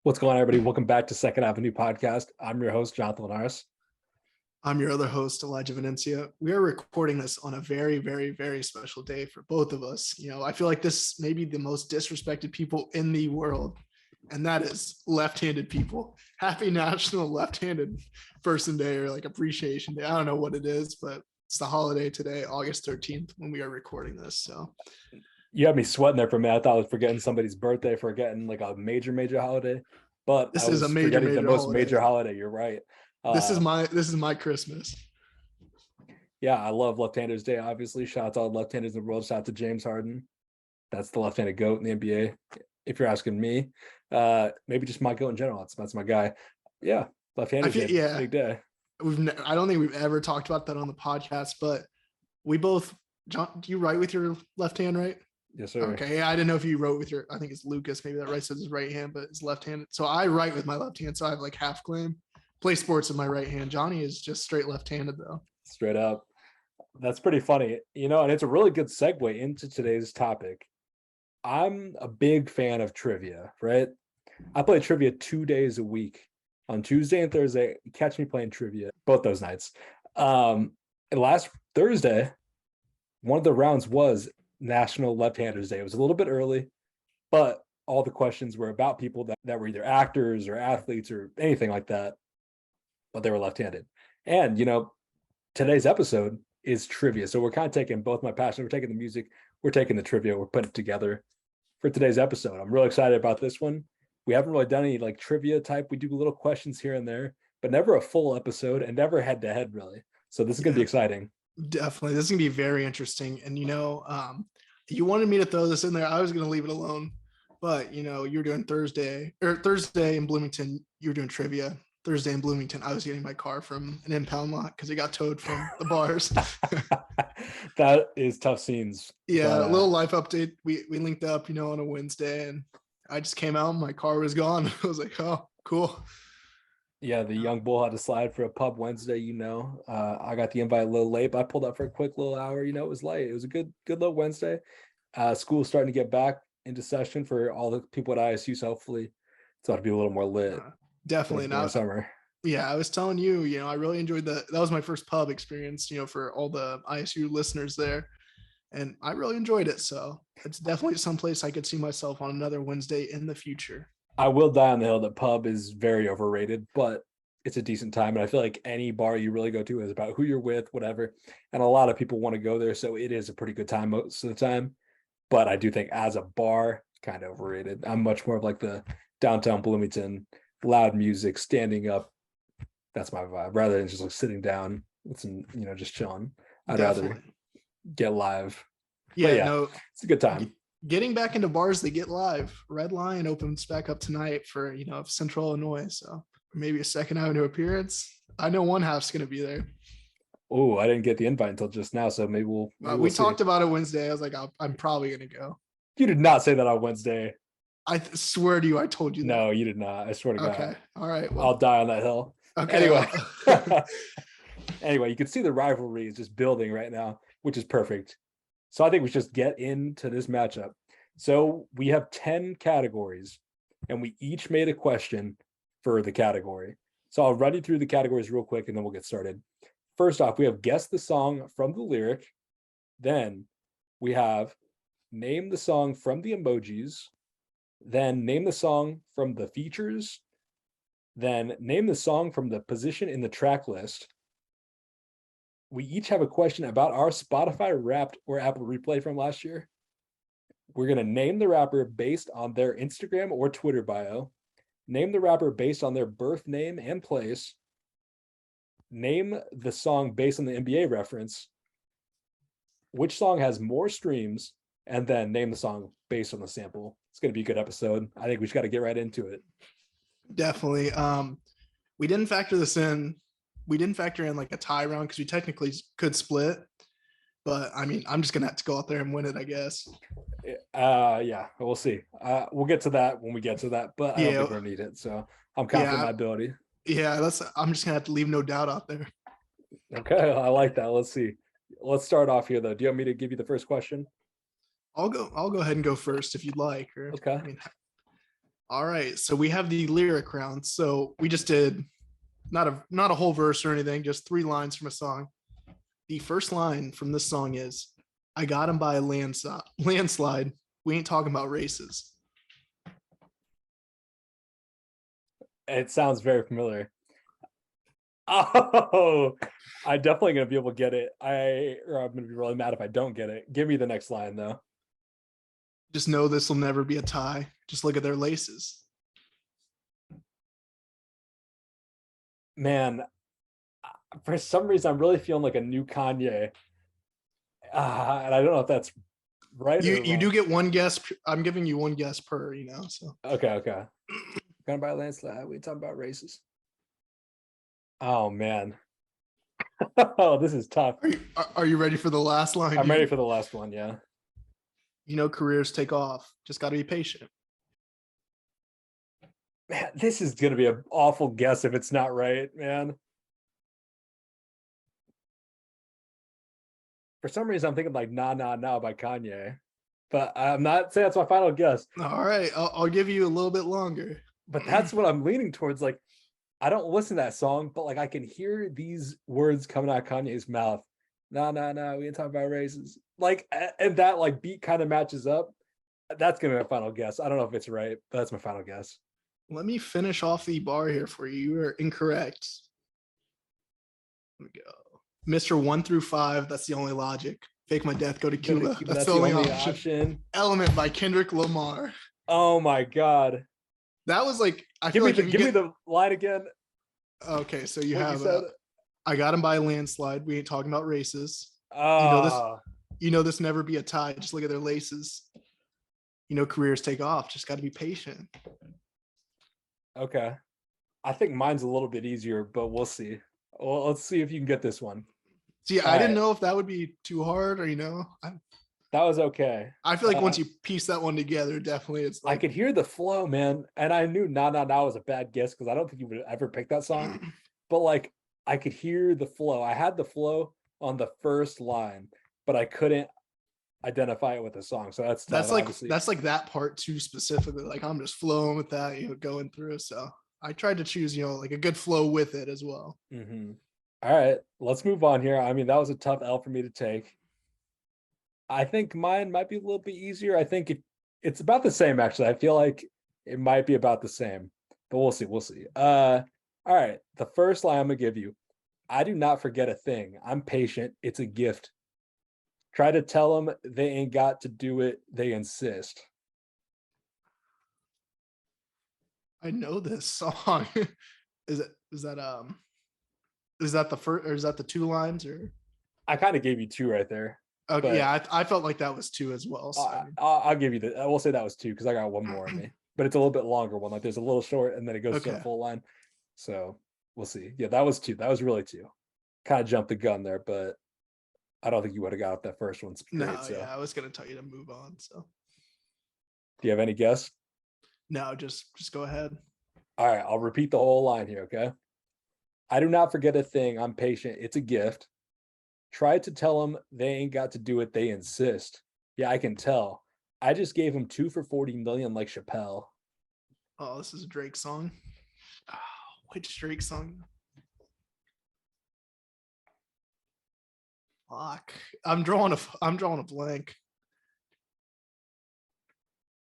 What's going on, everybody? Welcome back to Second Avenue Podcast. I'm your host, Jonathon and Elijah. I'm your other host, Elijah Venencia. We are recording this on a very, very, very special day for both of us. I feel like this may be the most disrespected people in the world, and that is left-handed people. Happy National Left-Handed Person Day, or like Appreciation Day. I don't know what it is, but it's the holiday today, August 13th, when we are recording this. So you had me sweating there for a minute. I thought I was forgetting somebody's birthday, forgetting like a major holiday, but this I was is a major, forgetting the most holiday. major holiday. You're right. This is my Christmas. Yeah, I love Left-Handers Day. Obviously, shout out to all the left-handers in the world. Shout out to James Harden. That's the left-handed GOAT in the NBA. If you're asking me, maybe just my GOAT in general. That's my guy. Yeah, Left-Handed Day. Yeah, big day. I don't think we've ever talked about that on the podcast, but we both. John, do you write with your left hand, right? Yes, sir. Okay, I didn't know if you wrote with your. I think it's Lucas. Maybe that writes with his right hand, but it's left-handed. So I write with my left hand, so I have like half claim. Play sports with my right hand. Johnny is just straight left-handed though. Straight up. That's pretty funny, and it's a really good segue into today's topic. I'm a big fan of trivia, right? I play trivia 2 days a week. On Tuesday and Thursday, catch me playing trivia both those nights. And last Thursday, one of the rounds was National Left-Handers Day. It was a little bit early, but all the questions were about people that were either actors or athletes or anything like that, but they were left-handed. And, today's episode is trivia. So we're kind of taking both my passion. We're taking the music, we're taking the trivia, we're putting it together for today's episode. I'm really excited about this one. We haven't really done any like trivia type. We do little questions here and there, but never a full episode and never head to head really. So this is going to be exciting. Definitely. This is going to be very interesting. And, you wanted me to throw this in there. I was going to leave it alone, but you're doing Thursday in Bloomington. You were doing trivia. Thursday in Bloomington, I was getting my car from an impound lot because it got towed from the bars. That is tough scenes. Yeah, a little life update. We linked up, on a Wednesday, and I just came out. My car was gone. I was like, oh, cool. Yeah, the young bull had to slide for a pub Wednesday. I got the invite a little late, but I pulled up for a quick little hour. It was light. It was a good little Wednesday. School's starting to get back into session for all the people at ISU. So hopefully, it's ought to be a little more lit. Definitely not summer. Yeah, I was telling you, I really enjoyed that was my first pub experience, for all the ISU listeners there. And I really enjoyed it. So it's definitely someplace I could see myself on another Wednesday in the future. I will die on the hill that pub is very overrated, but it's a decent time. And I feel like any bar you really go to is about who you're with, whatever. And a lot of people want to go there. So it is a pretty good time most of the time. But I do think as a bar, kind of overrated. I'm much more of like the downtown Bloomington, loud music, standing up. That's my vibe, rather than just like sitting down with some, just chilling. I'd rather get live. Yeah, it's a good time. Getting back into bars that get live. Red Lion opens back up tonight for Central Illinois, so maybe a Second Avenue appearance. I know one half's going to be there. Oh, I didn't get the invite until just now, so maybe we'll we talked about it Wednesday. I was like, I'm probably going to go. You did not say that on Wednesday. I swear to you, I told you that. No, you did not. I swear to God. Okay. All right. Well, I'll die on that hill. Okay. Anyway, you can see the rivalry is just building right now, which is perfect. So I think we should just get into this matchup. So we have 10 categories, and we each made a question for the category. So I'll run you through the categories real quick, and then we'll get started. First off, we have guess the song from the lyric. Then we have name the song from the emojis. Then name the song from the features. Then name the song from the position in the track list. We each have a question about our Spotify Wrapped or Apple Replay from last year. We're going to name the rapper based on their Instagram or Twitter bio. Name the rapper based on their birth name and place. Name the song based on the NBA reference. Which song has more streams? And then name the song based on the sample. It's going to be a good episode. I think we just got to get right into it. Definitely. We didn't factor this in. We didn't factor in like a tie round because we technically could split. But I mean, I'm just going to have to go out there and win it, I guess. Yeah, we'll see. We'll get to that when we get to that, but I don't think we're going to need it. So I'm confident in my ability. Yeah, I'm just going to have to leave no doubt out there. Okay, I like that. Let's see. Let's start off here, though. Do you want me to give you the first question? I'll go ahead and go first if you'd like. Okay. All right, so we have the lyric round. So we just did not a whole verse or anything, just 3 lines from a song. The first line from this song is, "I got him by a landslide. We ain't talking about races." It sounds very familiar. Oh, I'm definitely gonna be able to get it. I'm gonna be really mad if I don't get it. Give me the next line though. Just know this will never be a tie. Just look at their laces. Man, for some reason I'm really feeling like a new Kanye. And I don't know if that's right You or you wrong. do get one guess. I'm giving you one guess per, so Okay. Gonna buy a landslide. We talking about races. Oh man. Oh, this is tough. are you ready for the last line I'm here? ready for the last one. Yeah. Careers take off. Just got to be patient. Man, this is gonna be an awful guess if it's not right, man. For some reason, I'm thinking like "Nah Nah Nah" by Kanye, but I'm not saying that's my final guess. All right, I'll give you a little bit longer. But that's what I'm leaning towards. Like, I don't listen to that song, but like I can hear these words coming out of Kanye's mouth. Nah, nah, nah. We ain't talking about races. Like, and that like beat kind of matches up. That's gonna be my final guess. I don't know if it's right, but that's my final guess. Let me finish off the bar here for you. You are incorrect. Let me go. Mr. 1 through 5. That's the only logic. Fake my death, go to Cuba. That's the only option. Element by Kendrick Lamar. Oh my god. That was like, I Give feel me like give me the line again. Okay, so you What have said? I got him by a landslide. We ain't talking about races. Ah, This never be a tie. Just look at their laces. Careers take off. Just got to be patient. okay. I think mine's a little bit easier, but we'll see. Well, let's see if you can get this one. See, All I didn't right. know if that would be too hard or That was okay. I feel like once you piece that one together, definitely it's I like could hear the flow, man, and I knew "Nah Nah Nah" was a bad guess because I don't think you would ever pick that song. But like, I could hear the flow. I had the flow on the first line, but I couldn't identify it with the song. So that's tough, obviously. that's like that part too specifically. Like I'm just flowing with that, going through. So I tried to choose, like a good flow with it as well. All right, let's move on here. I mean, that was a tough L for me to take. I think mine might be a little bit easier. I think it's about the same, actually. I feel like it might be about the same, but we'll see. We'll see. All right. The first line I'm gonna give you: "I do not forget a thing. I'm patient. It's a gift. Try to tell them they ain't got to do it. They insist." I know this song. is that the first, or is that the 2 lines, or I kind of gave you two right there. okay? Yeah, I felt like that was 2 as well. So I'll give you the. I will say that was two because I got one more in me, but it's a little bit longer one. Like there's a little short, and then it goes to a full line. So we'll see. Yeah, that was 2. That was really 2. Kind of jumped the gun there, but I don't think you would have got that first one straight. No, so. yeah, I was gonna tell you to move on. So Do you have any guess? no, just go ahead. All right, I'll repeat the whole line here, okay? "I do not forget a thing. I'm patient. It's a gift. Try to tell them they ain't got to do it. They insist. Yeah, I can tell. I just gave him 2 for 40 million like Chappelle." Oh, this is a Drake song. Oh, which Drake song? Fuck. I'm drawing a blank.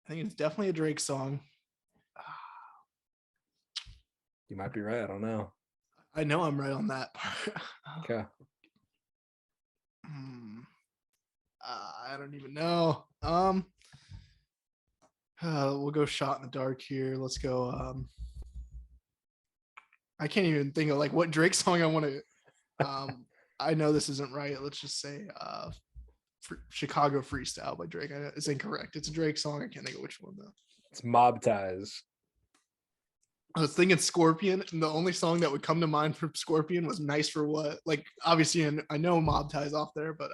I think it's definitely a Drake song. You might be right. I don't know. I know I'm right on that part. Okay. I don't even know. We'll go shot in the dark here. Let's go. I can't even think of like what Drake song I want to. I know this isn't right. Let's just say Chicago Freestyle by Drake. It's incorrect. It's a Drake song. I can't think of which one though. It's Mob Ties. I was thinking Scorpion, and the only song that would come to mind from Scorpion was "Nice for What." Like obviously, and I know Mob Ties off there, but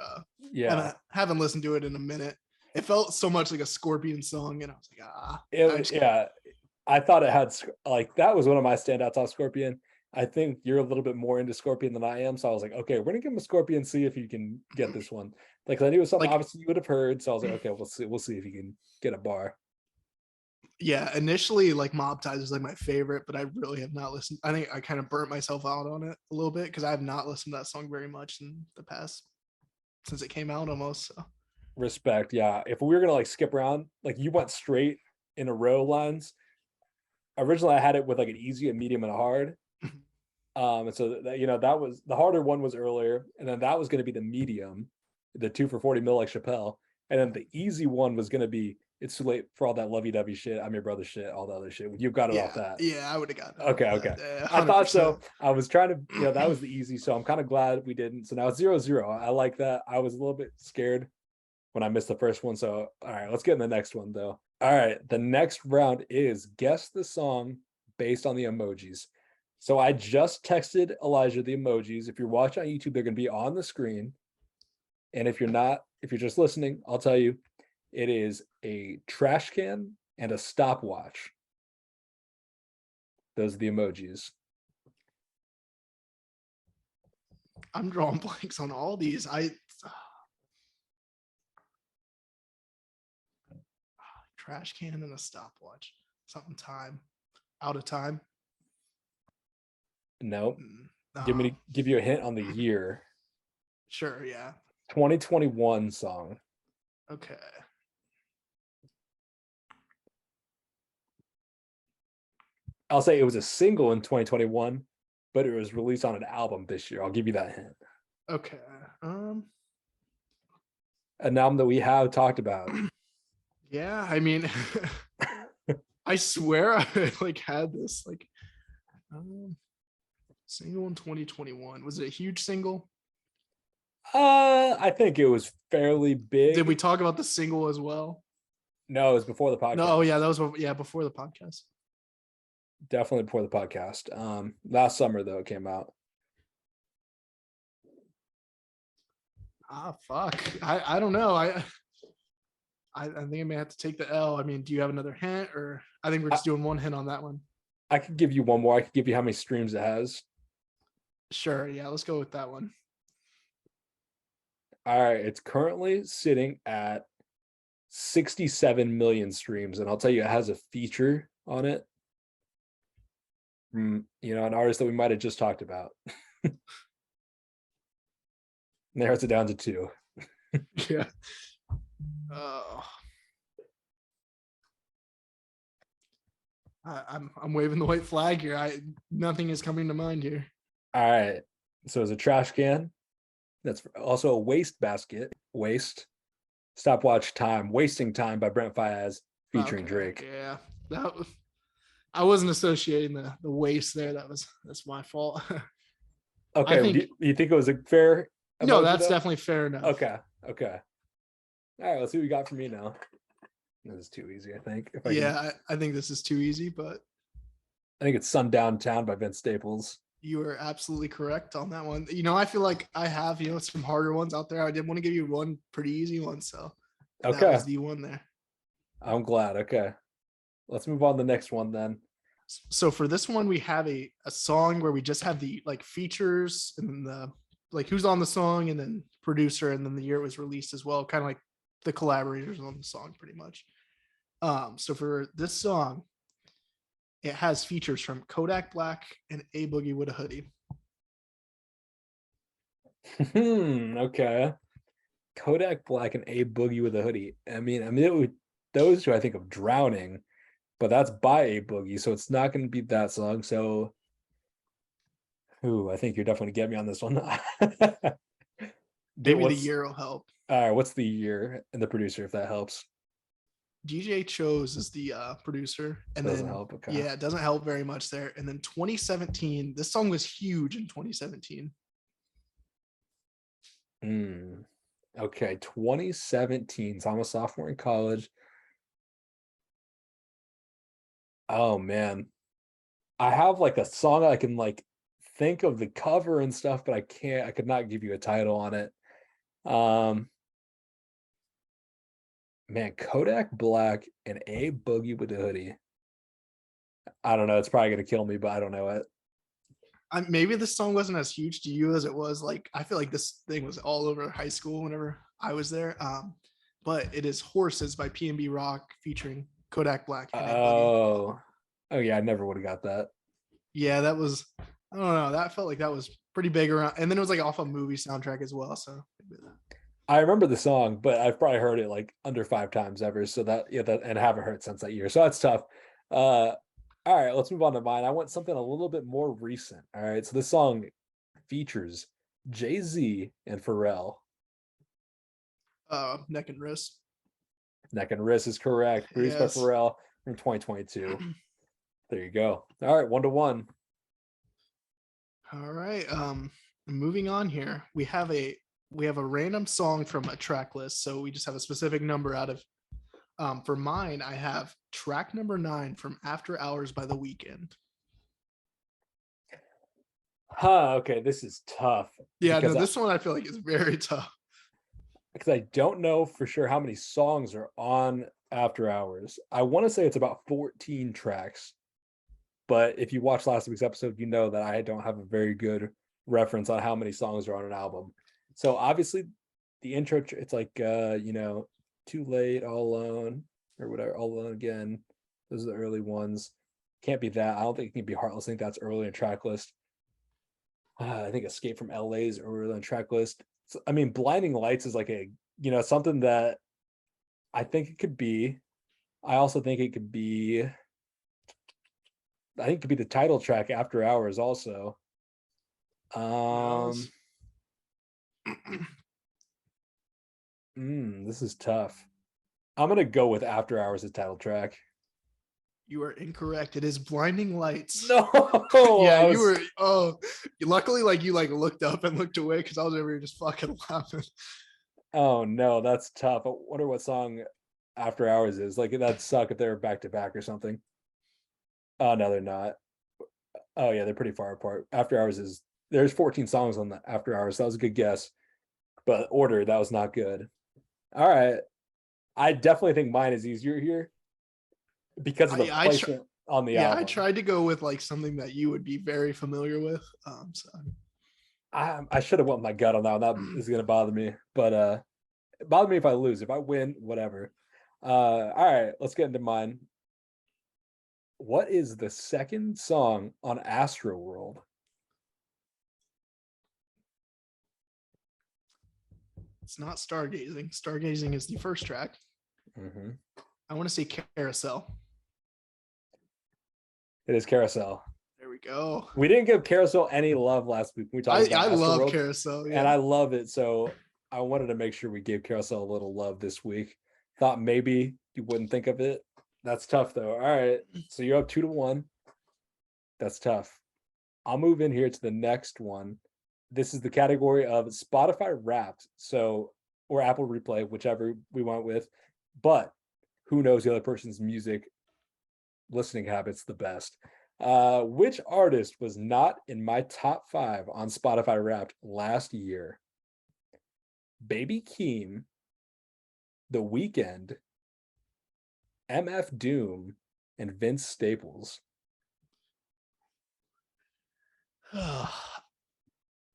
yeah, and I haven't listened to it in a minute. It felt so much like a Scorpion song, and I was like, yeah. I thought it had like that was one of my standouts off Scorpion. I think you're a little bit more into Scorpion than I am, so I was like, okay, we're gonna give him a Scorpion, see if you can get this one. Like I knew it was something like, obviously you would have heard, so I was like, okay, we'll see if you can get a bar. Yeah, initially like Mob Ties was like my favorite, but I really have not listened. I think I kind of burnt myself out on it a little bit because I have not listened to that song very much in the past since it came out almost. So Respect. Yeah. If we were gonna like skip around, like you went straight in a row lines. Originally I had it with like an easy, a medium, and a hard. And so that that was the harder one was earlier, and then that was going to be the medium, the 2 for 40 mil like Chappelle, and then the easy one was going to be it's too late for all that lovey dovey shit. I'm your brother shit, all the other shit. You've got it off yeah, that. yeah, I would have gotten it off Okay, okay. that. I thought 100%. so. I was trying to, that was the easy. So I'm kind of glad we didn't. So now it's 0-0. I like that. I was a little bit scared when I missed the first one. So all right, let's get in the next one though. All right, the next round is guess the song based on the emojis. So I just texted Elijah the emojis. If you're watching on YouTube, they're going to be on the screen. And if you're not, if you're just listening, I'll tell you, it is a trash can and a stopwatch. Those are the emojis. I'm drawing blanks on all these. Trash can and a stopwatch. Something time. Out of time. No. No. Give you a hint on the year. Sure, yeah. 2021 song. Okay. I'll say it was a single in 2021, but it was released on an album this year. I'll give you that hint. Okay. An album that we have talked about. Yeah, I mean, I swear I like had this like single in 2021. Was it a huge single? I think it was fairly big. Did we talk about the single as well? No, it was before the podcast. No, yeah, that was before the podcast. Definitely before the podcast. Last summer though it came out. Fuck. I don't know. I think I may have to take the L. I mean, do you have another hint, or I think we're just doing one hint on that one? I could give you one more. I could give you how many streams it has. Sure. Yeah, let's go with that one. All right, it's currently sitting at 67 million streams, and I'll tell you, it has a feature on it. An artist that we might have just talked about. Narrows it down to 2. Yeah. I'm waving the white flag here. Nothing is coming to mind here. All right. So it's a trash can. That's also a waste basket. Waste. Stopwatch Time. Wasting Time by Brent Faiyaz featuring Drake. Yeah. I wasn't associating the waste there. That's my fault. Okay. Do you think it was a fair? No, that's definitely fair enough. Okay. All right. Let's see what we got from me now. This is too easy, I think. I think this is too easy, but I think it's Sundown Town by Vince Staples. You are absolutely correct on that one. I feel like I have, some harder ones out there. I did want to give you one pretty easy one. So that was the one there. I'm glad. Okay. Let's move on to the next one then. So for this one, we have a song where we just have the like features and then the like who's on the song and then producer and then the year it was released as well. Kind of like the collaborators on the song pretty much. So for this song, it has features from Kodak Black and A Boogie with a Hoodie. Okay. Kodak Black and A Boogie with a Hoodie. I mean, those two I think of Drowning, but that's by A Boogie, so it's not going to be that song. So, I think you're definitely getting me on this one. Maybe the year will help. All right, what's the year and the producer, if that helps? DJ Chose is the producer, and doesn't help. Okay. Yeah, it doesn't help very much there. And then 2017, this song was huge in 2017. Okay, 2017. So I'm a sophomore in college. Oh man, I have like a song I can like think of the cover and stuff, but I could not give you a title on it. Man, Kodak Black and A Boogie with a Hoodie. I don't know. It's probably gonna kill me, but I don't know it. Maybe this song wasn't as huge to you as it was. Like I feel like this thing was all over high school whenever I was there. But it is Horses by P&B Rock featuring Kodak Black. And A Boogie. Oh yeah, I never would have got that. Yeah, that was. I don't know. That felt like that was pretty big around, and then it was like off a movie soundtrack as well. So I remember the song, but I've probably heard it like under 5 times ever. So that yeah, that and haven't heard it since that year. So that's tough. All right, let's move on to mine. I want something a little bit more recent. All right, so this song features Jay-Z and Pharrell. Neck and Wrist. Neck and Wrist is correct. Produced by Yes. Pharrell from 2022. There you go. All right, 1-1. All right. Moving on here. We have a random song from a track list. So we just have a specific number out of for mine, I have track number 9 from After Hours by The Weeknd. Okay, this is tough. Yeah, no, because this one I feel like is very tough. because I don't know for sure how many songs are on After Hours. I want to say it's about 14 tracks. But if you watched last week's episode, you know that I don't have a very good reference on how many songs are on an album. So obviously the intro, it's like Too Late, All Alone, or whatever, All Alone Again. Those are the early ones. Can't be that. I don't think it can be Heartless. I think that's early in track list. I think Escape from LA is early on track list. So, I mean, Blinding Lights is like something that I think it could be. I also think it could be. I think it could be the title track After Hours also. This is tough. I'm gonna go with After Hours as title track. You are incorrect. It is Blinding Lights. No. Yeah, you were. Oh, luckily, you looked up and looked away because I was over here just fucking laughing. Oh no, that's tough. I wonder what song After Hours is. Like that'd suck if they were back to back or something. Oh no, they're not. Oh yeah, they're pretty far apart. After Hours there's 14 songs on the After Hours. That was a good guess. But order, that was not good. All right. I definitely think mine is easier here because of the placement on the album. I tried to go with something that you would be very familiar with. So I should have went with my gut on that one. That is gonna bother me. But bother me if I lose. If I win, whatever. All right, let's get into mine. What is the second song on Astroworld? It's not Stargazing. Stargazing is the first track. Mm-hmm. I want to say Carousel. It is Carousel. There we go. We didn't give Carousel any love last week. We talked about I love Astroworld, Carousel, and I love it. So I wanted to make sure we gave Carousel a little love this week. Thought maybe you wouldn't think of it. That's tough though. All right, so you're up 2-1. That's tough. I'll move in here to the next one. This is the category of Spotify Wrapped, or Apple Replay, whichever we went with. But who knows the other person's music listening habits the best? Which artist was not in my top 5 on Spotify Wrapped last year? Baby Keem, The Weeknd, MF Doom, and Vince Staples.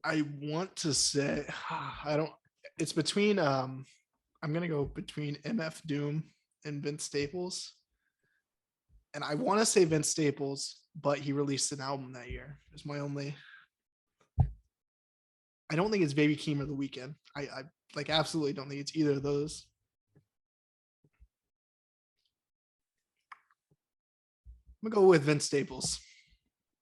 I want to say I don't. It's between I'm gonna go between MF Doom and Vince Staples, and I want to say Vince Staples, but he released an album that year. It's my only. I don't think it's Baby Keem or The Weeknd. I absolutely don't think it's either of those. I'm gonna go with Vince Staples.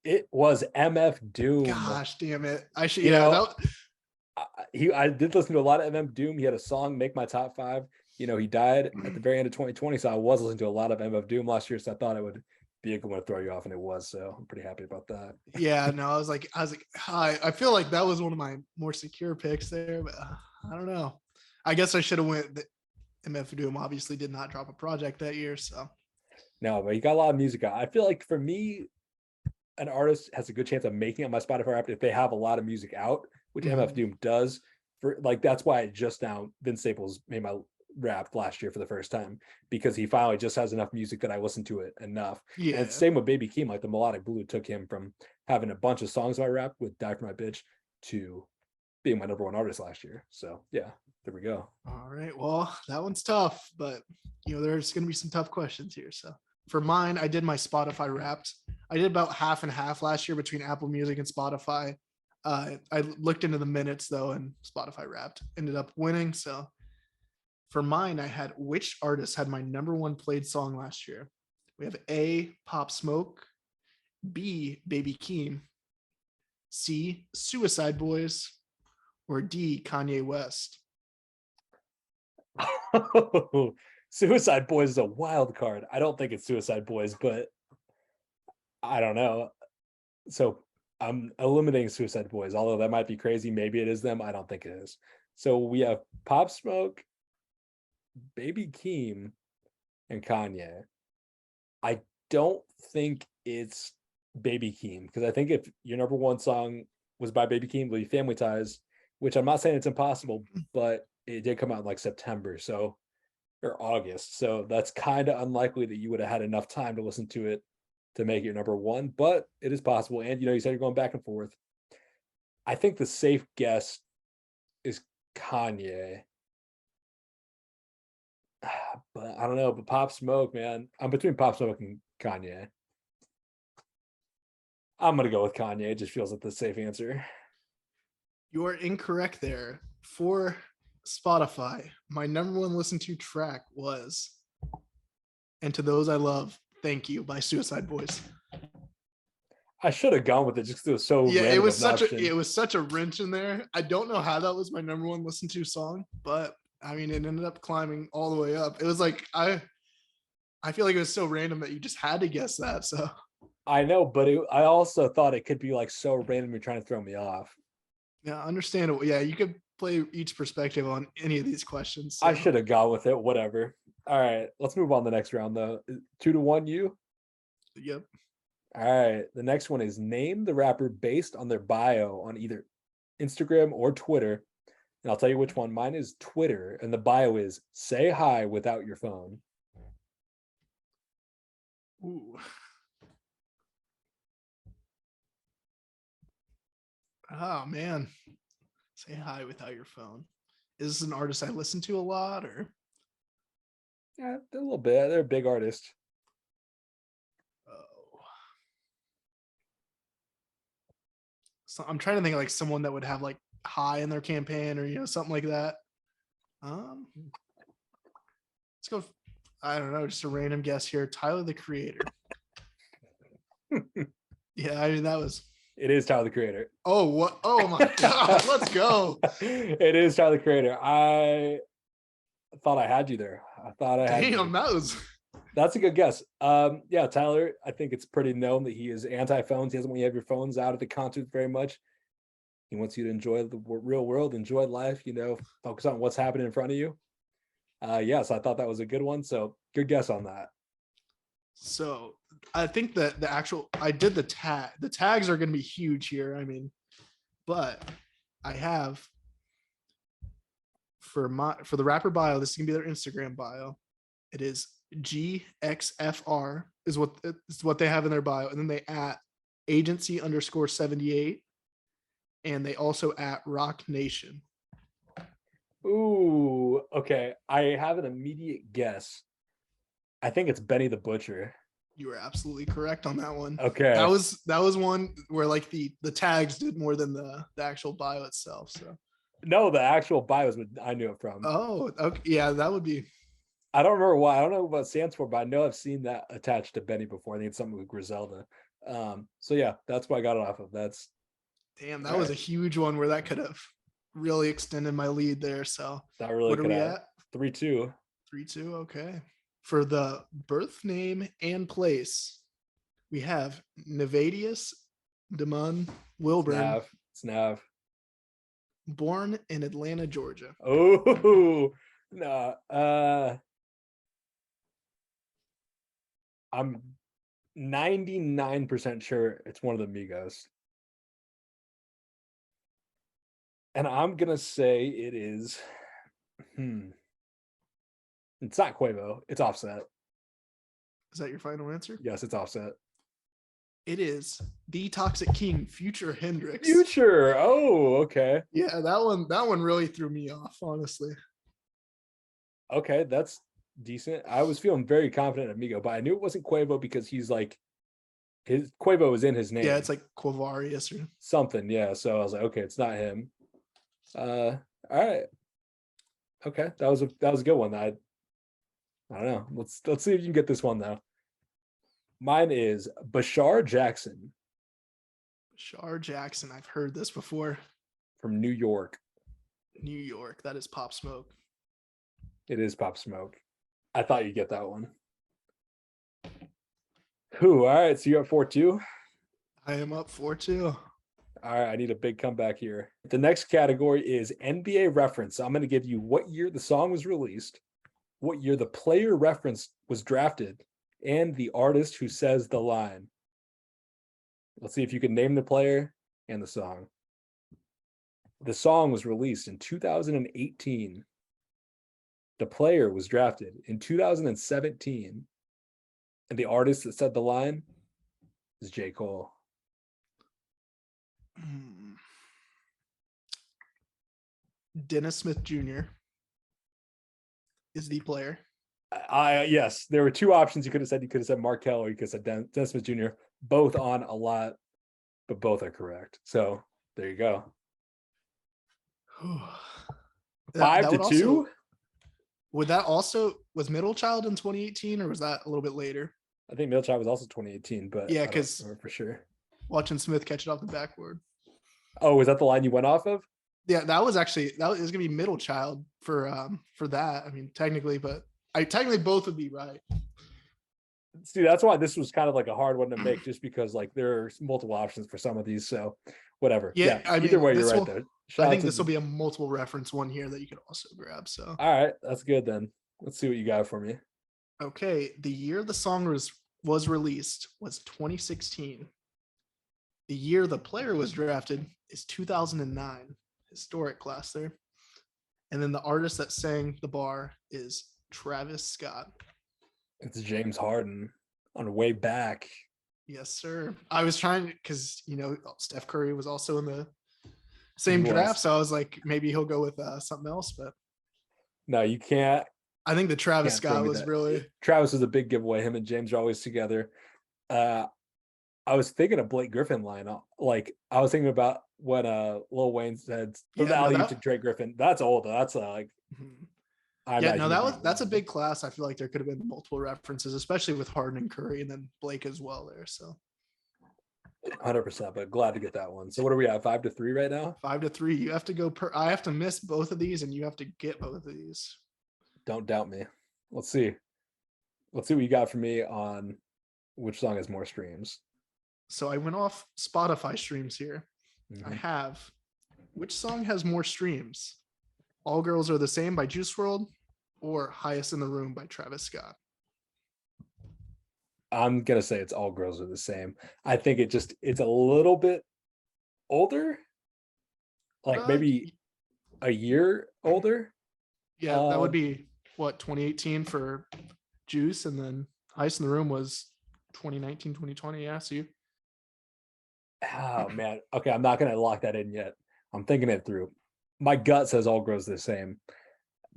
It was MF Doom. Gosh damn it! I should. I did listen to a lot of MF Doom. He had a song "Make My Top 5." He died at the very end of 2020, so I was listening to a lot of MF Doom last year. So I thought it would be a good one to throw you off, and it was. So I'm pretty happy about that. Yeah, no, I was like, I feel like that was one of my more secure picks there, but I don't know. I guess I should have went. MF Doom obviously did not drop a project that year, so. No, but he got a lot of music out. I feel like for me, an artist has a good chance of making it on my Spotify app if they have a lot of music out, which MF Doom does. That's why just now Vince Staples made my rap last year for the first time, because he finally just has enough music that I listen to it enough. Yeah. And same with Baby Keem, like the Melodic Blue took him from having a bunch of songs by rap with Die For My Bitch to being my number 1 artist last year. So yeah, There we go. All right. Well, that one's tough, but there's going to be some tough questions here. So for mine, I did my Spotify Wrapped. I did about half and half last year between Apple Music and Spotify. I looked into the minutes though, and Spotify Wrapped ended up winning. So for mine, I had which artist had my number one played song last year. We have A, Pop Smoke, B, Baby Keem, C, Suicide Boys, or D, Kanye West. Suicide Boys is a wild card. I don't think it's Suicide Boys, but I don't know. So I'm eliminating Suicide Boys, although that might be crazy. Maybe it is them. I don't think it is. So we have Pop Smoke, Baby Keem, and Kanye. I don't think it's Baby Keem, because I think if your number one song was by Baby Keem, it would be Family Ties, which I'm not saying it's impossible, but it did come out in like September, or August. So that's kind of unlikely that you would have had enough time to listen to it to make it your number one, but it is possible. And you said you're going back and forth. I think the safe guess is Kanye. But I don't know. But Pop Smoke, man. I'm between Pop Smoke and Kanye. I'm going to go with Kanye. It just feels like the safe answer. You are incorrect there. For Spotify, my number one listened to track was "And to Those I Love, Thank You" by Suicide Boys. I should have gone with it just because it was so Yeah, random it was option. such a wrench in there. I don't know how that was my number one listened to song, but I mean, it ended up climbing all the way up. It was like I feel like it was so random that you just had to guess that. So I know, but I also thought it could be like so random you're trying to throw me off. yeah, understandable. Yeah, you could play each perspective on any of these questions. So. I should have gone with it. Whatever. All right, let's move on to the next round though. 2-1, you. Yep. All right. The next one is name the rapper based on their bio on either Instagram or Twitter. And I'll tell you which one. Mine is Twitter, and the bio is "Say hi without your phone." Ooh. Oh man. Say hi without your phone. Is this an artist I listen to a lot, or? Yeah, a little bit. They're a big artist. Oh. So I'm trying to think of like someone that would have like "hi" in their campaign, or something like that. Let's go. I don't know, just a random guess here. Tyler the Creator. Yeah, I mean that was. It is Tyler the Creator. Oh what? Oh my god! Let's go. It is Tyler the Creator. I thought I had you there. I thought I had you. Damn, that was. That's a good guess. Yeah, Tyler. I think it's pretty known that he is anti-phones. He doesn't want you to have your phones out at the concerts very much. He wants you to enjoy the real world, enjoy life. Focus on what's happening in front of you. Yes, I thought that was a good one. So good guess on that. So I think that I did the tag. The tags are going to be huge here. I mean, but I have for the rapper bio. This is gonna be their Instagram bio. It is GXFR is what they have in their bio, and then they at agency_78, and they also at Rock Nation. Ooh, okay. I have an immediate guess. I think it's Benny the Butcher. You were absolutely correct on that one. Okay. That was one where like the tags did more than the actual bio itself. So no, the actual bio is what I knew it from. Oh, okay. Yeah, that would be. I don't remember why. I don't know what it stands for, but I know I've seen that attached to Benny before. I think it's something with Griselda. So yeah, that's what I got it off of. That's damn, that was a huge one where that could have really extended my lead there. So that really what are could we have. at? 3-2. 3-2. Okay. For the birth name and place, we have Nevadius Damon Wilburn, Snav. born in Atlanta, Georgia. Oh no. I'm 99% sure it's one of the Migos. And I'm gonna say it is. It's not Quavo. It's Offset. Is that your final answer? Yes, it's Offset. It is the Toxic King, Future Hendrix. Future. Oh, okay. Yeah, that one really threw me off, honestly. Okay, that's decent. I was feeling very confident Amigo, but I knew it wasn't Quavo because he's like his Quavo is in his name. Yeah, it's like Quavarius or something, yeah. So I was like, okay, it's not him. All right. Okay, that was a good one. I don't know. Let's see if you can get this one though. Mine is Bashar Jackson Shar Jackson. I've heard this before. from New York. New York. That is Pop Smoke. It is Pop Smoke. I thought you'd get that one. Who? All right, so you're at 4-2. I am up 4-2. All right, I need a big comeback here. The next category is NBA reference. So I'm going to give you what year the song was released, what year the player reference was drafted, and the artist who says the line. Let's see if you can name the player and the song. The song was released in 2018. The player was drafted in 2017. And the artist that said the line is J. Cole. Dennis Smith Jr. is the player. Yes, there were two options you could have said. You could have said Markel or you could have said Dennis Smith Jr. Both on a lot, but both are correct. So there you go. 5-2. Would that also was Middle Child in 2018 or was that a little bit later? I think Middle Child was also 2018, but yeah, because for sure. Watching Smith catch it off the backboard. Oh, was that the line you went off of? Yeah, that was gonna be Middle Child for that. I mean, technically, but technically both would be right. See, that's why this was kind of like a hard one to make, just because like there are multiple options for some of these. So whatever. Yeah, either way, you're right there. I think this will be a multiple reference one here that you could also grab. So all right, that's good then. Let's see what you got for me. Okay, the year the song was released was 2016. The year the player was drafted is 2009. Historic class there. And then the artist that sang the bar is Travis Scott. It's James Harden on Way Back. Yes, sir. I was trying because Steph Curry was also in the same draft, so I was like, maybe he'll go with something else. But no, you can't. I think the Travis Scott was really. Travis is a big giveaway. Him and James are always together. I was thinking of Blake Griffin line. Like I was thinking about what Lil Wayne said from the alley to Drake Griffin. That's old. That's like. That's a big class. I feel like there could have been multiple references, especially with Harden and Curry, and then Blake as well there. So 100%, but glad to get that one. So what are we at? 5-3 right now? 5-3. You have to go I have to miss both of these, and you have to get both of these. Don't doubt me. Let's see what you got for me on which song has more streams. So I went off Spotify streams here. I have which song has more streams? All Girls Are the Same by Juice WRLD or Highest in the Room by Travis Scott? I'm gonna say it's All Girls Are the Same. I think it's a little bit older, like maybe a year older. Yeah, that would be what 2018 for Juice, and then Highest in the Room was 2019, 2020. Yeah, so oh man, okay, I'm not gonna lock that in yet. I'm thinking it through. My gut says All Girls Are the Same.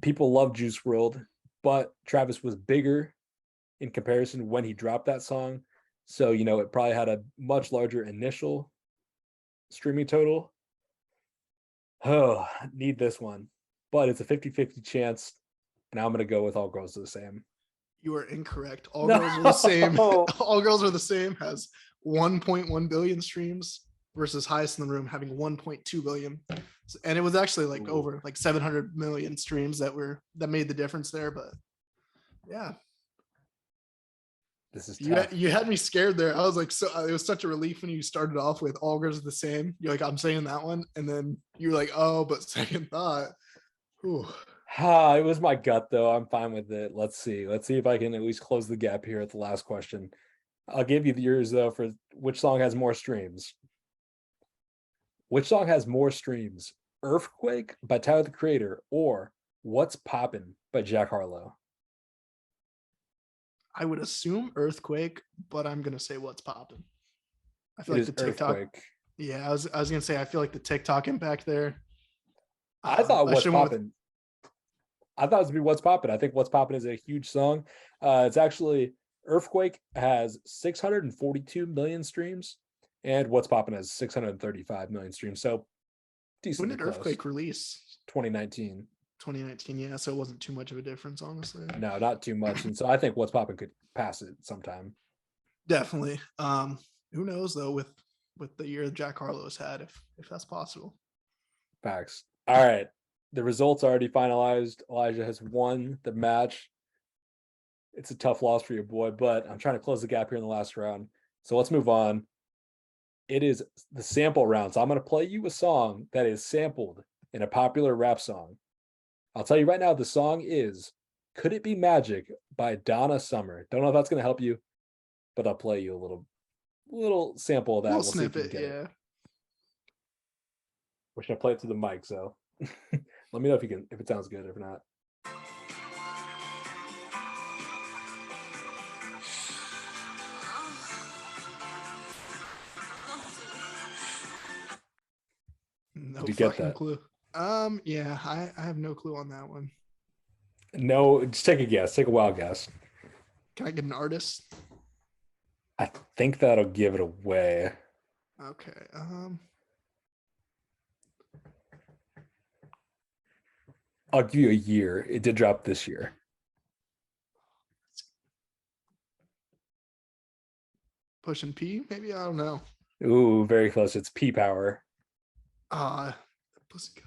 People love Juice WRLD, but Travis was bigger in comparison when he dropped that song. So, it probably had a much larger initial streaming total. Oh, need this one. But it's a 50-50 chance, and I'm going to go with All Girls Are the Same. You are incorrect. All Girls Are the Same. All Girls Are the Same has 1.1 billion streams versus Highest in the Room having 1.2 billion. And it was actually like over like 700 million streams that made the difference there. But yeah, this is you had me scared there. I was like, so it was such a relief when you started off with All Girls Are the Same. You're like, I'm saying that one, and then you're like, oh, but second thought. It was my gut though. I'm fine with it. Let's see if I can at least close the gap here at the last question. I'll give you the yours though for which song has more streams. Which song has more streams? Earthquake by Tyler the Creator or What's Poppin' by Jack Harlow? I would assume Earthquake, but I'm going to say What's Poppin'. I feel It like is the TikTok. Earthquake. Yeah, I was gonna say I feel like the TikTok impact there. I thought I What's should have went with Poppin'. I thought it was gonna be What's Poppin'. I think What's Poppin' is a huge song. It's actually Earthquake has 642 million streams, and What's Poppin' has 635 million streams. So when decently did close. Earthquake release? 2019. 2019. Yeah, so it wasn't too much of a difference, honestly. No, not too much. And so I think What's Poppin' could pass it sometime. Definitely. Who knows though with the year Jack Harlow's had, if that's possible. Facts. All right. The results already finalized. Elijah has won the match. It's a tough loss for your boy, but I'm trying to close the gap here in the last round. So let's move on. It is the sample round. So I'm going to play you a song that is sampled in a popular rap song. I'll tell you right now, the song is Could It Be Magic by Donna Summer. Don't know if that's going to help you, but I'll play you a little sample of that. Little We'll see if you snippet, can get yeah. it. We're going to play it to the mic, so let me know if it sounds good or not. No Did you get fucking that? clue. Yeah, I have no clue on that one. No, just take a guess. Take a wild guess. Can I get an artist? I think that'll give it away. Okay. I'll give you a year. It did drop this year. Pushing P, maybe? I don't know. Ooh, very close. It's P Power. Uh Pussycat.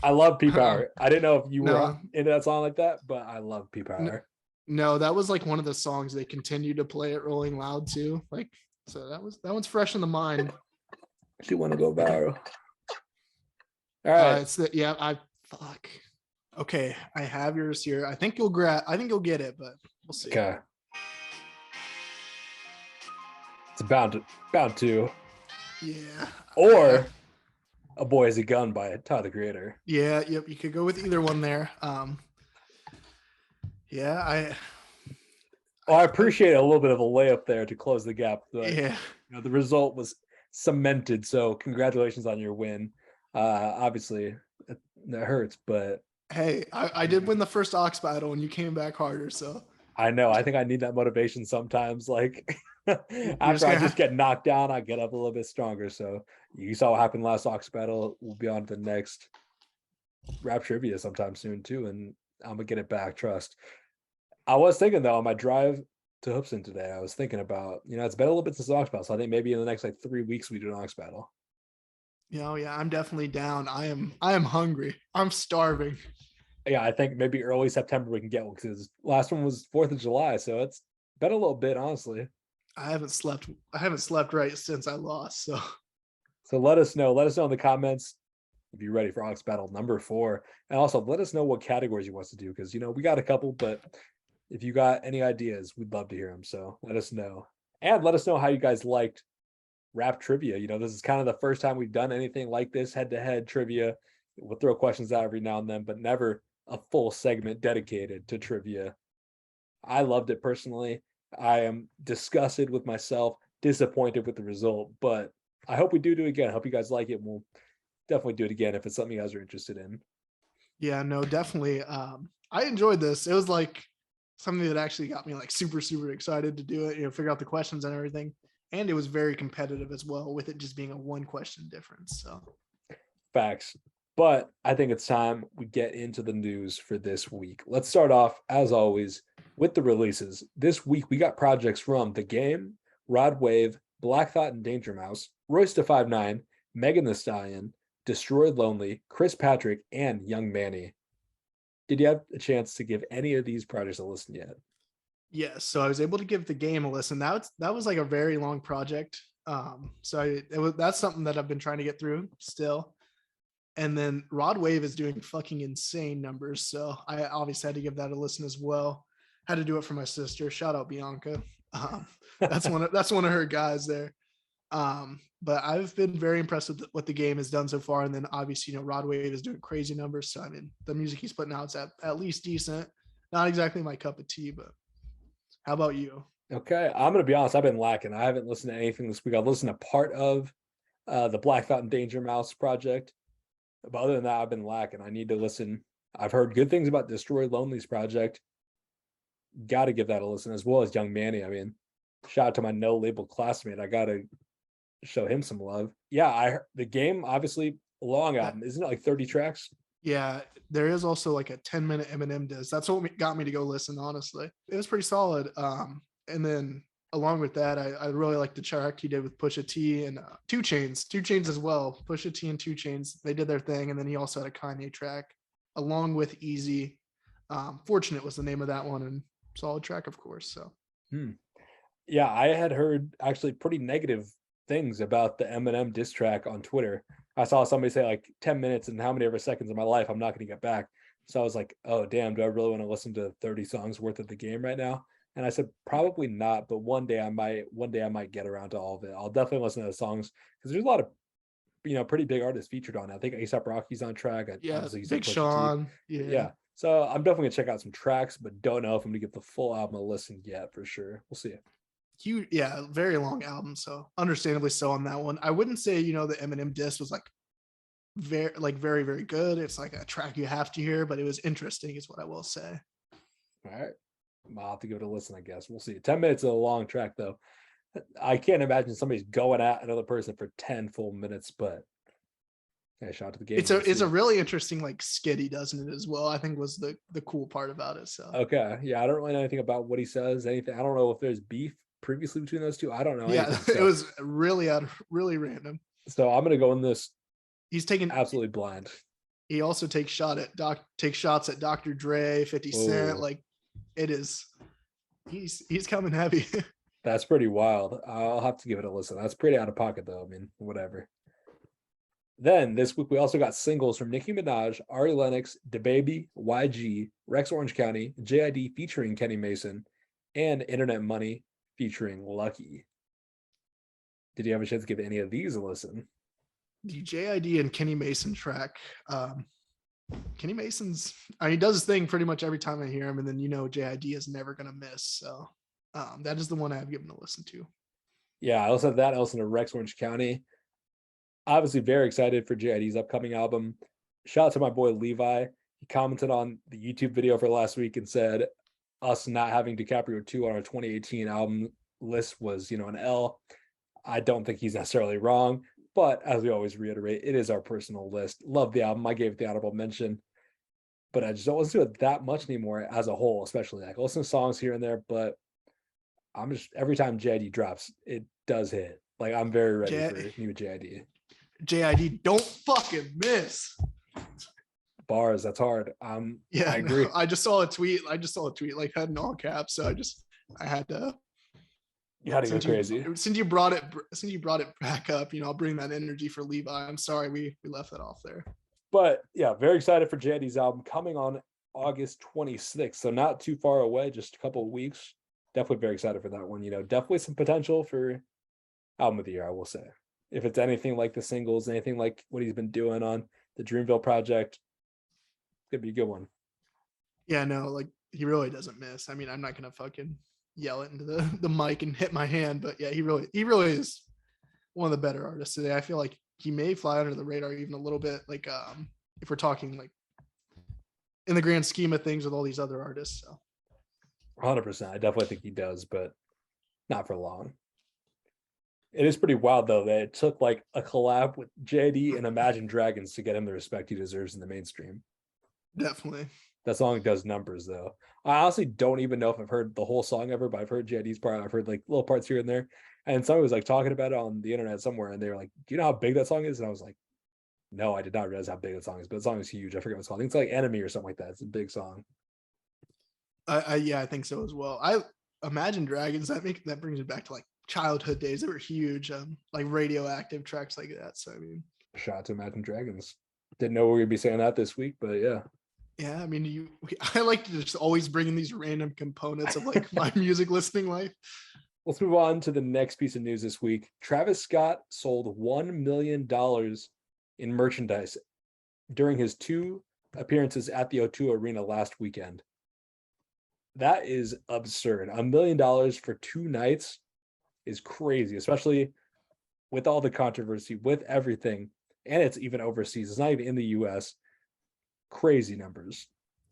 I love P Power. I didn't know if you were No, into that song like that, but I love P Power. no, that was like one of the songs they continued to play at Rolling Loud too. Like, so that one's fresh in the mind. She want to go viral. All right. It's the yeah, I fuck. Okay, I have yours here. I think you'll get it, but we'll see. Okay. It's bound to. Yeah. Or A Boy Is a Gun by Tyler the Creator. Yeah, yep, you could go with either one there. Yeah, I appreciate a little bit of a layup there to close the gap. But yeah. the result was cemented. So congratulations on your win. Obviously, it hurts, but Hey, I did win the first Ox battle and you came back harder, so I know. I think I need that motivation sometimes. Like just after I gonna just get knocked down, I get up a little bit stronger. So you saw what happened last Ox battle. We'll be on to the next rap trivia sometime soon too, and I'm gonna get it back. Trust. I was thinking though on my drive to Hoopson today, I was thinking about it's been a little bit since Ox battle, so I think maybe in the next like 3 weeks we do an Ox battle. yeah, I'm definitely down. I am hungry. I'm starving. Yeah, I think maybe early September we can get one because last one was 4th of July, so it's been a little bit honestly. I haven't slept right since I lost. So let us know. Let us know in the comments if you're ready for Ox Battle number 4. And also let us know what categories you want us to do because we got a couple, but if you got any ideas, we'd love to hear them. So let us know. And let us know how you guys liked rap trivia. This is kind of the first time we've done anything like this head-to-head trivia. We'll throw questions out every now and then, but never a full segment dedicated to trivia. I loved it personally. I am disgusted with myself, disappointed with the result, but I hope we do it again. I hope you guys like it. We'll definitely do it again if it's something you guys are interested in. Yeah, no, definitely. I enjoyed this. It was like something that actually got me like super, super excited to do it, figure out the questions and everything. And it was very competitive as well, with it just being a 1 question difference. So Facts. But I think it's time we get into the news for this week. Let's start off, as always, with the releases. This week, we got projects from The Game, Rod Wave, Black Thought and Danger Mouse, Royce da 5'9", Megan Thee Stallion, Destroyed Lonely, Chris Patrick, and Young Manny. Did you have a chance to give any of these projects a listen yet? yes, so I was able to give The Game a listen. That was like a very long project. That's something that I've been trying to get through still. And then Rod Wave is doing fucking insane numbers. So I obviously had to give that a listen as well. Had to do it for my sister. Shout out Bianca. That's one of her guys there. But I've been very impressed with what The Game has done so far. And then obviously, Rod Wave is doing crazy numbers. So I mean, the music he's putting out is at least decent. Not exactly my cup of tea, but how about you? Okay, I'm gonna be honest. I've been lacking. I haven't listened to anything this week. I've listened to part of the Black Fountain Danger Mouse project, but other than that, I've been lacking. I need to listen. I've heard good things about Destroy Lonely's project. Got to give that a listen, as well as Young Manny. I mean, shout out to my no label classmate. I gotta show him some love. Yeah, the game obviously a long That album, isn't it? Like 30 tracks. Yeah, there is also like a 10-minute Eminem disc. That's what got me to go listen, honestly. It was pretty solid. And then along with that, I really like the track he did with Pusha T and Two Chains. Two Chains as well. Pusha T and Two Chains, they did their thing. And then he also had a Kanye track along with Easy. Fortunate was the name of that one, and solid track, of course. So Hmm. Yeah, I had heard actually pretty negative things about the Eminem diss track on Twitter. I saw somebody say like 10 minutes and how many ever seconds of my life I'm not going to get back. So I was like, oh, damn, do I really want to listen to 30 songs worth of the game right now? And I said, probably not, but one day I might get around to all of it. I'll definitely listen to the songs because there's a lot of, pretty big artists featured on it. I think A$AP Rocky's on track. yeah, Obviously, you said Big Pusha T. Sean. Yeah. Yeah. So I'm definitely gonna check out some tracks, but don't know if I'm gonna get the full album a listen yet for sure. We'll see. Huge, yeah, very long album. So understandably so on that one. I wouldn't say, the Eminem disc was like very, very good. It's like a track you have to hear, but it was interesting, is what I will say. All right. I'll have to give it a listen, I guess. We'll see. 10 minutes is a long track, though. I can't imagine somebody's going at another person for 10 full minutes, but hey, shout out to the game. It's a really interesting like skit he does in it as well. I think was the cool part about it. So okay. Yeah, I don't really know anything about what he says, anything. I don't know if there's beef previously between those two. I don't know yeah, anything. it was really random. So I'm gonna go in this He's taking absolutely blind. He also takes shots at Dr. Dre, 50 Cent. Oh, Like it is, he's coming heavy. that's pretty wild. I'll have to give it a listen. That's pretty out of pocket, though. I mean, whatever. Then this week we also got singles from Nicki Minaj, Ari Lennox, DaBaby, YG, Rex Orange County, JID featuring Kenny Mason, and Internet Money featuring Lucky. Did you have a chance to give any of these a listen? The JID and Kenny Mason track. Kenny Mason's, he does his thing pretty much every time I hear him, and then JID is never gonna miss. So that is the one I've given a listen to. Yeah, I listened to that. I listened to Rex Orange County. Obviously, very excited for JID's upcoming album. Shout out to my boy Levi. He commented on the YouTube video for last week and said, us not having DiCaprio 2 on our 2018 album list was, an L. I don't think he's necessarily wrong, but as we always reiterate, it is our personal list. Love the album. I gave it the honorable mention, but I just don't listen to it that much anymore as a whole, especially like I listen to songs here and there, but I'm just every time JID drops, it does hit. Like I'm very ready for new JID. JID, don't fucking miss. Bars, that's hard. Yeah, I agree. I just saw a tweet. Like had in all caps. So I had to. You had to go crazy. Since you brought it back up, I'll bring that energy for Levi. I'm sorry we left that off there. But yeah, very excited for JID's album coming on August 26th. So not too far away, just a couple of weeks. Definitely very excited for that one. Definitely some potential for album of the year, I will say. If it's anything like the singles, anything like what he's been doing on the Dreamville project, it's gonna be a good one. Yeah, no, like he really doesn't miss. I mean, I'm not gonna fucking yell it into the mic and hit my hand, but yeah, he really is one of the better artists today. I feel like he may fly under the radar even a little bit, like if we're talking like in the grand scheme of things with all these other artists. So 100%. I definitely think he does, but not for long. It is pretty wild though that it took like a collab with JD and Imagine Dragons to get him the respect he deserves in the mainstream. Definitely. That song does numbers though. I honestly don't even know if I've heard the whole song ever, but I've heard JD's part. I've heard like little parts here and there. And somebody was like talking about it on the internet somewhere, and they were like, "Do you know how big that song is?" And I was like, "No, I did not realize how big that song is." But the song is huge. I forget what it's called. I think it's like Enemy or something like that. It's a big song. Yeah, I think so as well. I Imagine Dragons. That brings me back to like childhood days. They were huge, like radioactive tracks like that. So I mean, shout out to Imagine Dragons. Didn't know we were gonna be saying that this week, but yeah. Yeah, I mean, I like to just always bring in these random components of like my music listening life. Let's move on to the next piece of news this week. Travis Scott sold $1 million in merchandise during his 2 appearances at the O2 Arena last weekend. That is absurd. $1 million for 2 nights is crazy, especially with all the controversy, with everything. And it's even overseas. It's not even in the US. Crazy numbers.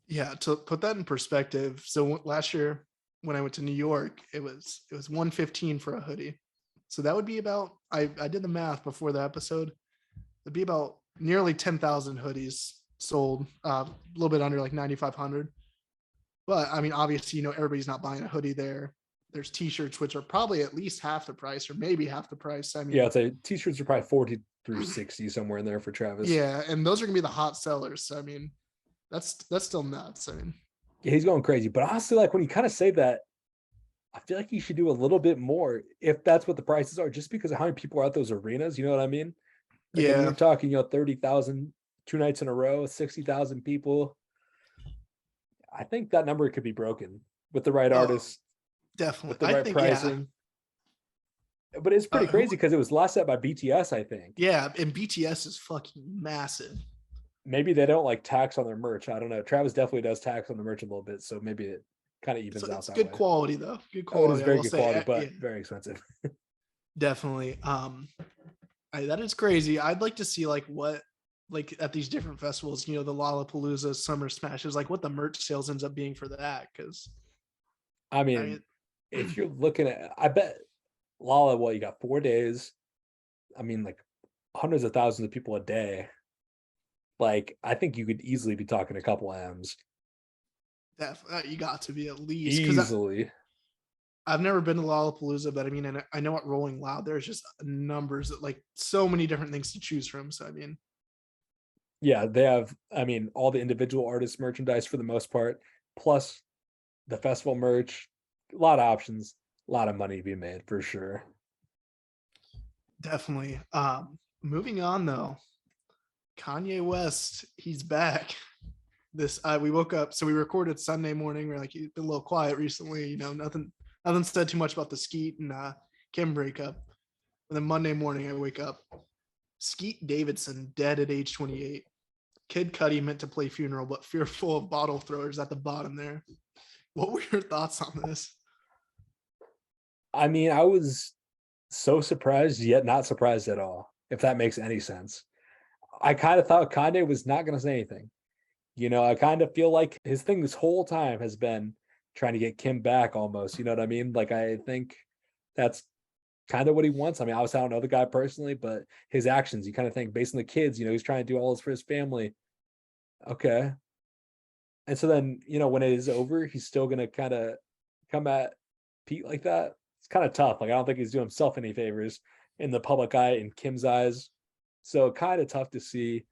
Yeah, to put that in perspective, so last year when I went to New York, it was 115 for a hoodie. So that would be about, I did the math before the episode. It'd be about nearly 10,000 hoodies sold, a little bit under like 9,500. But I mean, obviously, everybody's not buying a hoodie there. There's t-shirts, which are probably at least half the price or maybe half the price. I Yeah, mean, I'd say t-shirts are probably 40 through 60 somewhere in there for Travis. yeah, and those are gonna be the hot sellers. So I mean, that's still nuts. I mean, Yeah, he's going crazy. But honestly, like when you kind of say that, I feel like he should do a little bit more if that's what the prices are, just because of how many people are at those arenas. You know what I mean? Like, I mean, you're yeah. talking, 30,000 2 nights in a row, 60,000 people. I think that number could be broken with the right Oh, artists, with definitely. the I right think, yeah. pricing. But it's pretty crazy Who? because it was last set by BTS, I think. Yeah, and BTS is fucking massive. Maybe they don't like tax on their merch. I don't know. Travis definitely does tax on the merch a little bit, so maybe it kind of So evens out it's that good way. quality though. Good Oh, it is quality, I very will good say. quality, Yeah, but very expensive. definitely. That is crazy. I'd like to see like what, like at these different festivals, the Lollapalooza, Summer Smashes, like what the merch sales ends up being for that. Because I I mean, mean, if you're looking at, I bet Lala, well, you got 4 days. I mean, like hundreds of thousands of people a day. Like, I think you could easily be talking a couple M's you got to be at least, because easily. I've never been to Lollapalooza, but I mean, and I know at Rolling Loud, there's just numbers that like so many different things to choose from. So I mean, Yeah, they have, I mean, all the individual artist merchandise for the most part, plus the festival merch, a lot of options, a lot of money to be made for sure. definitely. Moving on though, Kanye West, he's back. This we woke up, so we recorded Sunday morning. We're like, he's been a little quiet recently, nothing said too much about the Skete and Kim breakup. And then Monday morning, I wake up, Skete Davidson dead at age 28. Kid Cudi meant to play funeral, but fearful of bottle throwers at the bottom there. What were your thoughts on this? I mean, I was so surprised, yet not surprised at all, if that makes any sense. I kind of thought Kanye was not going to say anything. I kind of feel like his thing this whole time has been trying to get Kim back almost. You know what I mean? Like, I think that's kind of what he wants. I mean, obviously, I don't know the guy personally, but his actions, you kind of think based on the kids, he's trying to do all this for his family. Okay. And so then, when it is over, he's still going to kind of come at Pete like that. It's kind of tough. Like, I don't think he's doing himself any favors in the public eye, in Kim's eyes. So kind of tough to see.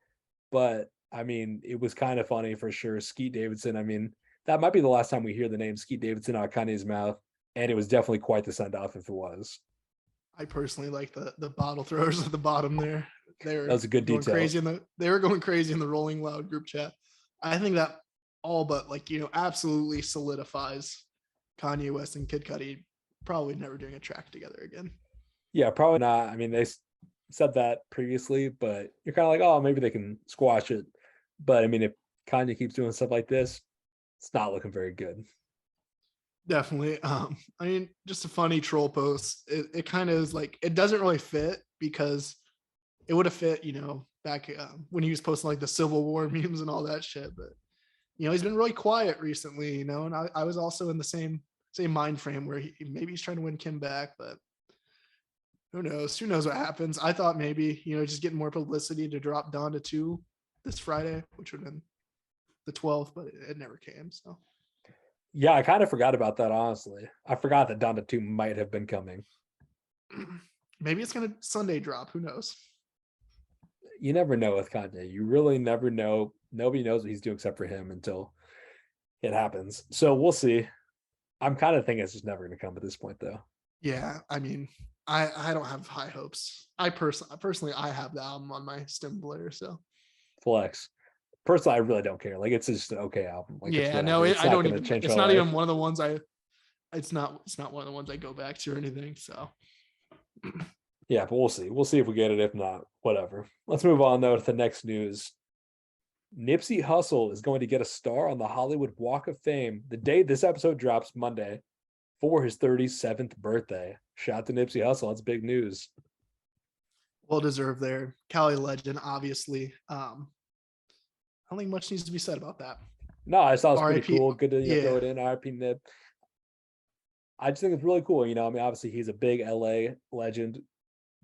But I mean, it was kind of funny for sure. Skete Davidson. I mean, that might be the last time we hear the name Skete Davidson out of Kanye's mouth. And it was definitely quite the send off if it was. I personally like the bottle throwers at the bottom there. They That were was a good going detail. crazy they were going crazy in the Rolling Loud group chat. I think that all but like absolutely solidifies Kanye West and Kid Cudi probably never doing a track together again. Yeah, probably not. I mean, they said that previously, but you're kind of like, oh, maybe they can squash it. But I mean, if Kanye keeps doing stuff like this, it's not looking very good. Definitely. I mean, just a funny troll post. It kind of is like, it doesn't really fit because it would have fit, back when he was posting like the Civil War memes and all that shit. But he's been really quiet recently, and I was also in the same mind frame where maybe he's trying to win Kim back, but who knows? Who knows what happens? I thought maybe, just getting more publicity to drop Donda 2 this Friday, which would have been the 12th, but it never came. So Yeah, I kind of forgot about that, honestly. I forgot that Donda 2 might have been coming. maybe it's gonna Sunday drop. Who knows? You never know with Kanye. You really never know. Nobody knows what he's doing except for him until it happens. So we'll see. I'm kind of thinking it's just never going to come at this point, though. Yeah, I mean, I don't have high hopes. I personally I have the album on my stem player, so Flex. Personally, I really don't care. Like, it's just an okay album. Like, it's yeah, no, whatever. It's I not don't going to even. change It's my not even life. one of the ones I. It's not one of the ones I go back to or anything. So Yeah, but we'll see. We'll see if we get it. If not, whatever. Let's move on, though, to the next news. Nipsey Hussle is going to get a star on the Hollywood Walk of Fame the day this episode drops, Monday, for his 37th birthday. Shout out to Nipsey Hussle. That's big news. Well deserved there. Cali legend, obviously. I don't think much needs to be said about that. No, I thought it was pretty R.I.P. cool. Good to Yeah. throw it in. RIP Nip. I just think it's really cool. I mean, obviously he's a big LA legend,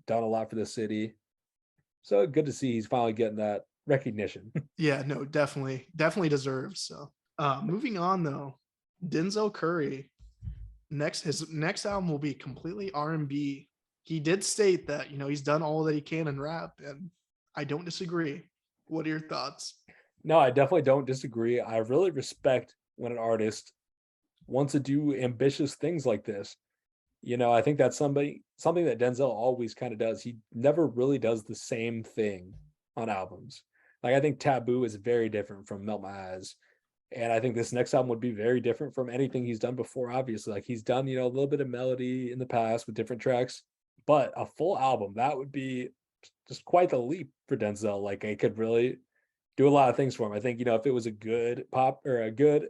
done a lot for the city. So good to see he's finally getting that recognition. Yeah, no, definitely deserves. So moving on though, Denzel Curry. His next album will be completely R&B. He did state that, he's done all that he can in rap, and I don't disagree. What are your thoughts? No, I definitely don't disagree. I really respect when an artist wants to do ambitious things like this. I think that's something that Denzel always kind of does. He never really does the same thing on albums. Like, I think Taboo is very different from Melt My Eyes. And I think this next album would be very different from anything he's done before, obviously. Like, he's done, a little bit of melody in the past with different tracks, but a full album, that would be just quite the leap for Denzel. Like, it could really do a lot of things for him. I think, if it was a good pop or a good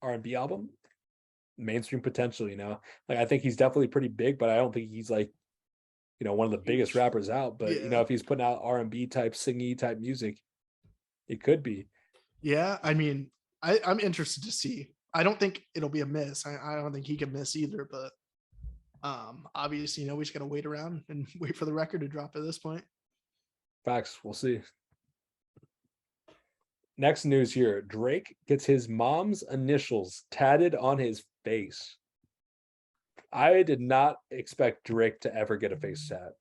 R&B album, mainstream potential, like, I think he's definitely pretty big, but I don't think he's like, one of the biggest rappers out. But, Yeah. if he's putting out R&B type, singy type music, it could be. Yeah, I mean, I'm interested to see. I don't think it'll be a miss. I don't think he can miss either, but obviously, we just gotta wait around and wait for the record to drop at this point. Facts. We'll see. Next news here. Drake gets his mom's initials tatted on his face. I did not expect Drake to ever get a face tat.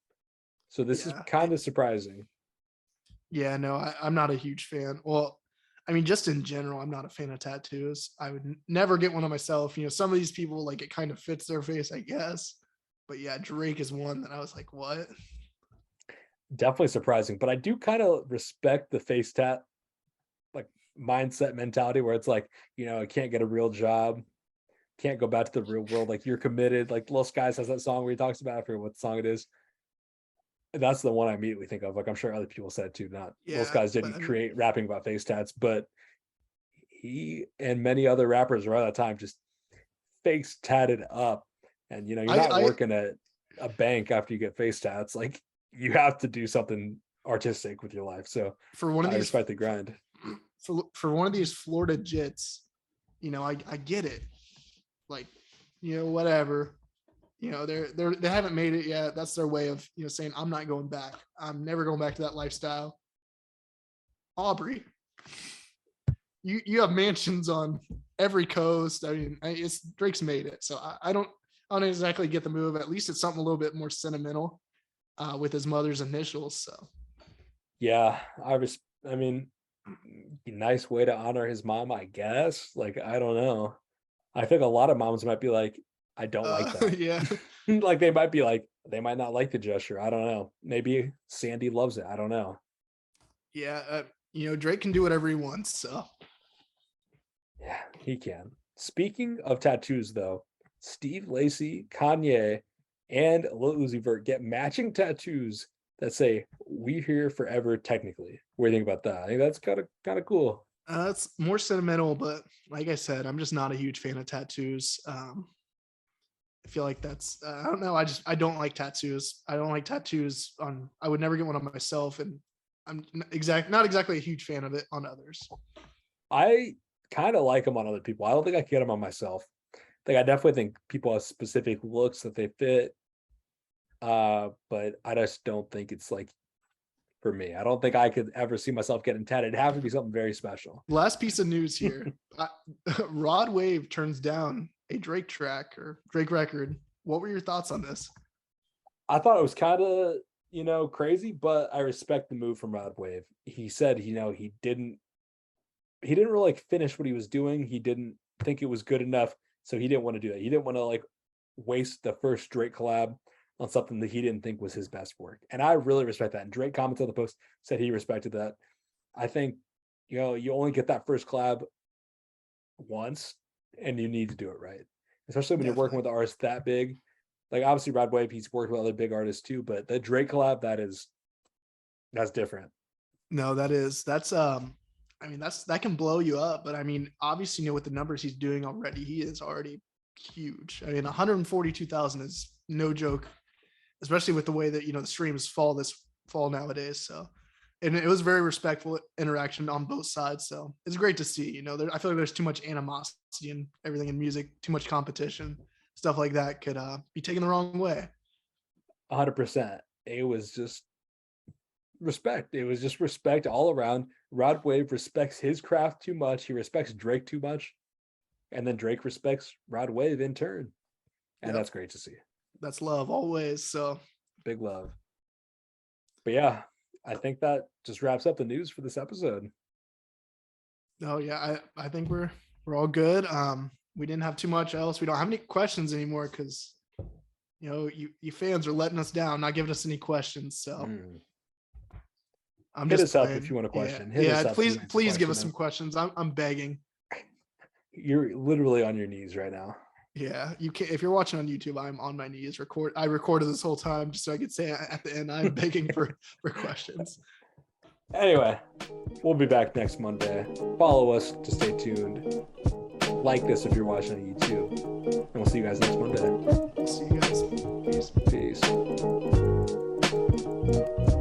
So this is kind of surprising. Yeah, no, I'm not a huge fan. Well, I mean, just in general, I'm not a fan of tattoos. I would never get one on myself. Some of these people, like, it kind of fits their face, I guess. But yeah, Drake is one that I was like, what? Definitely surprising. But I do kind of respect the face tat, like, mindset mentality where it's like, I can't get a real job, can't go back to the real world. Like, you're committed. Like, Lil Skies has that song where he talks about, I forget what song it is. That's the one I immediately think of. Like, I'm sure other people said too. Not Lil Skies didn't create rapping about face tats, but he and many other rappers around that time just face tatted up. And you're not working at a bank after you get face tats. Like, you have to do something artistic with your life. So for one of I these, respect the grind. For one of these Florida Jits, I get it. Like, whatever. They haven't made it yet. That's their way of saying, I'm not going back. I'm never going back to that lifestyle. Aubrey, you have mansions on every coast. I mean, it's Drake's made it, so I don't exactly get the move. At least it's something a little bit more sentimental with his mother's initials. So yeah, I mean, nice way to honor his mom, I guess. Like, I don't know. I think a lot of moms might be like, I don't like that. Yeah. Like, they might not like the gesture. I don't know. Maybe Sandy loves it. I don't know. Yeah. Drake can do whatever he wants. So yeah, he can. Speaking of tattoos, though, Steve Lacy, Kanye, and Lil Uzi Vert get matching tattoos that say "We Here Forever." Technically, what do you think about that? I think that's kind of cool. It's more sentimental, but like I said, I'm just not a huge fan of tattoos. I feel like that's I don't know. I don't like tattoos. I don't like tattoos on. I would never get one on myself, and I'm not exactly a huge fan of it on others. I kind of like them on other people. I don't think I can get them on myself. I definitely think people have specific looks that they fit. But I just don't think it's like for me. I don't think I could ever see myself getting tatted. It'd have to be something very special. Last piece of news here. Rod Wave turns down a Drake track or Drake record. What were your thoughts on this? I thought it was kind of, crazy, but I respect the move from Rod Wave. He said, he didn't really like finish what he was doing. He didn't think it was good enough. So he didn't want to do that. He didn't want to like waste the first Drake collab on something that he didn't think was his best work. And I really respect that. And Drake commented on the post, said he respected that. I think, you only get that first collab once and you need to do it right. Especially when you're working with artists that big. Like, obviously Rod Wave, he's worked with other big artists too, but the Drake collab, that's different. No, that's I mean, that can blow you up. But I mean, obviously, with the numbers he's doing already, he is already huge. I mean, 142,000 is no joke, especially with the way that the streams fall this fall nowadays. So, and it was very respectful interaction on both sides. So it's great to see. I feel like there's too much animosity and everything in music, too much competition, stuff like that could be taken the wrong way. 100%. It was just respect. It was just respect all around. Rod Wave respects his craft too much. He respects Drake too much. And then Drake respects Rod Wave in turn. And that's great to see. That's love always. So big love. But yeah, I think that just wraps up the news for this episode. Oh yeah, I think we're all good. We didn't have too much else. We don't have any questions anymore because you fans are letting us down, not giving us any questions. So hit us up if you want a question. Please give us some questions. I'm begging. You're literally on your knees right now. Yeah, you can. If you're watching on YouTube, I'm on my knees. I recorded this whole time just so I could say at the end I'm begging for questions. Anyway, we'll be back next Monday. Follow us to stay tuned. Like this if you're watching on YouTube, and we'll see you guys next Monday. See you guys. Peace. Peace.